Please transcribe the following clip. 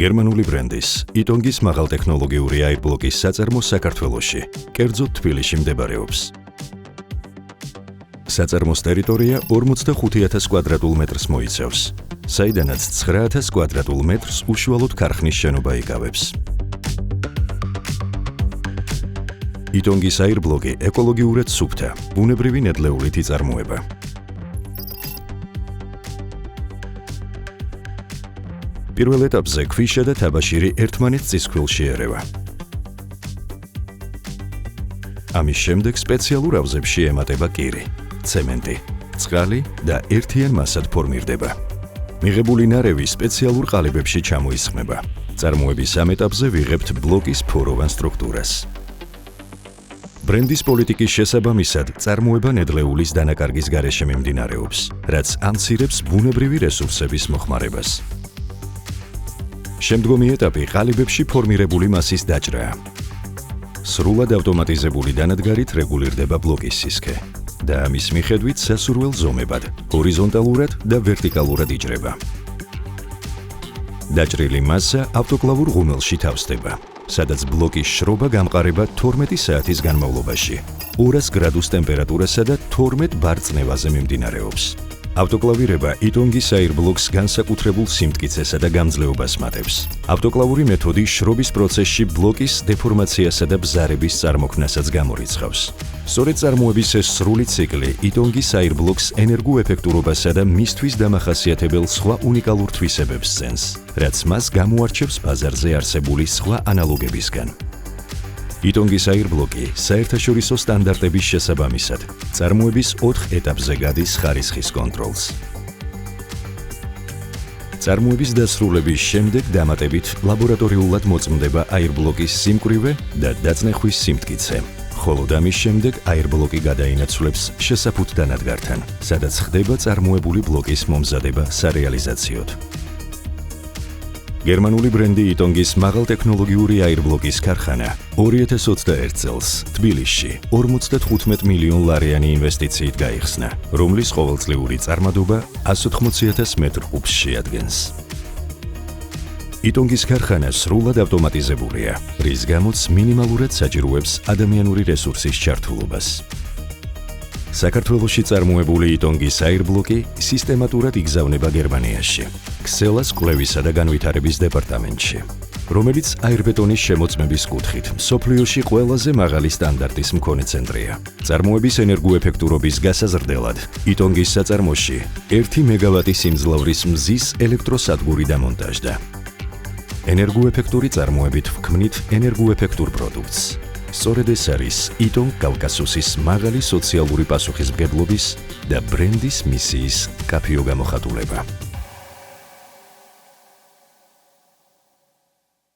გერმანული ბრენდის იტონგის მაღალტექნოლოგიური აირბლოკის საწარმო საქართველოში, კერძოდ თბილისში მდებარეობს. საწარმოს ტერიტორია 45,000 კვადრატულ მეტრს მოიცავს, საიდანაც 9,000 კვადრატულ მეტრს უშუალოდ ქარხნის შენობა იკავებს. იტონგის აირბლოკი ეკოლოგიურად სუფთა, ბუნებრივი ნედლეულით იწარმოება. პირველ ეტაპზე ქვიშა და თაბაშირი ერთმანეთს წისქვილში ერევა. ამის შემდეგ სპეციალურ ავზებში ემატება კირი, ცემენტი, წყალი და ერთიან მასად ფორმირდება. მიღებული ნარევი სპეციალურ ყალებებში ჩამოისხმება. წარმოების ამ ეტაპზე ვიღებთ ბლოკის ფოროვან სტრუქტურას. ბრენდის პოლიტიკის შესაბამისად წარმოება ნედლეულის დანაკარგის გარეშე მიმდინარეობს, რაც ამცირებს ბუნებრივი რესურსების მოხმარებას. შემდგომი ეტაპი ყალებებში ფორმირებული მასის დაჭრაა. სრულად ავტომატიზებული დანადგარით რეგულირდება ბლოკის სისქე და ამის მიხედვით სასურველ ზომებად, ჰორიზონტალურად და ვერტიკალურად იჭრება. დაჭრილი მასა ავტოკლავურ ღუმელში თავსდება, სადაც ბლოკის შრობა გამყარება 12 საათის განმავლობაში, 200 გრადუს ტემპერატურასა და 12 ბარ წნევაზე მიმდინარეობს. ავტოკლავირება იტონგის აირბლოკს განსაკუთრებულ სიმტკიცესა და გამძლეობას მატებს. ავტოკლავური მეთოდი შრობის პროცესში ბლოკის დეფორმაციასა და ბზარების წარმოქმნასაც გამორიცხავს. სწორედ წარმოების ეს სრული ციკლი იტონგის აირბლოკს ენერგოეფექტურობასა და მისთვის დამახასიათებელ სხვა უნიკალურ თვისებებს სცემს, რაც მას გამოარჩევს ბაზარზე არსებული სხვა ანალოგებისგან. იტონგის აირბლოკი საერთაშორისო სტანდარტების შესაბამისად წარმოების 4 ეტაპზე გადის ხარისხის კონტროლს. წარმოების დასრულების შემდეგ დამატებით ლაბორატორიულად მოწმდება აირბლოკის სიმკვრივე და დაწნეხვის სიმტკიცე, ხოლო ამის შემდეგ აირბლოკი გადაინაცვლებს შესაფუთ დანადგართან, სადაც ხდება წარმოებული ბლოკის მომზადება სარეალიზაციოდ. გერმანული ბრენდი იტონგის მაღალტექნოლოგიური აირბლოკის ქარხანა 2021 წელს თბილისში 45 მილიონ ლარიანი ინვესტიციით გაიხსნა, რომლის ყოველწლიური წარმადობა 180,000 მეტრ კუბს შეადგენს. იტონგის ქარხანა სრულად ავტომატიზებულია, რის გამოც მინიმალურად საჭიროებს ადამიანური რესურსის ჩართულობას. საქართველოში წარმოებული იტონგის აირბლოკი სისტემატურად იგზავნება გერმანიაში, ქსელას კვლევისა და განვითარების დეპარტამენტში, რომელიც აირბეტონის შემოწმების კუთხით მსოფლიოში ყველაზე მაღალი სტანდარტის მქონე ცენტრია. წარმოების ენერგოეფექტურობის გასაზრდელად იტონგის საწარმოში 1 მეგავატი სიმძლავრის მზის ელექტროსადგური დამონტაჟდა. ენერგოეფექტური წარმოებით ვქმნით ენერგოეფექტურ პროდუქტს. სწორედ ეს არის იტონგ კავკასუსის მაღალი სოციალური პასუხისმგებლობის და ბრენდის მისიის კაფეო გამოხატულება.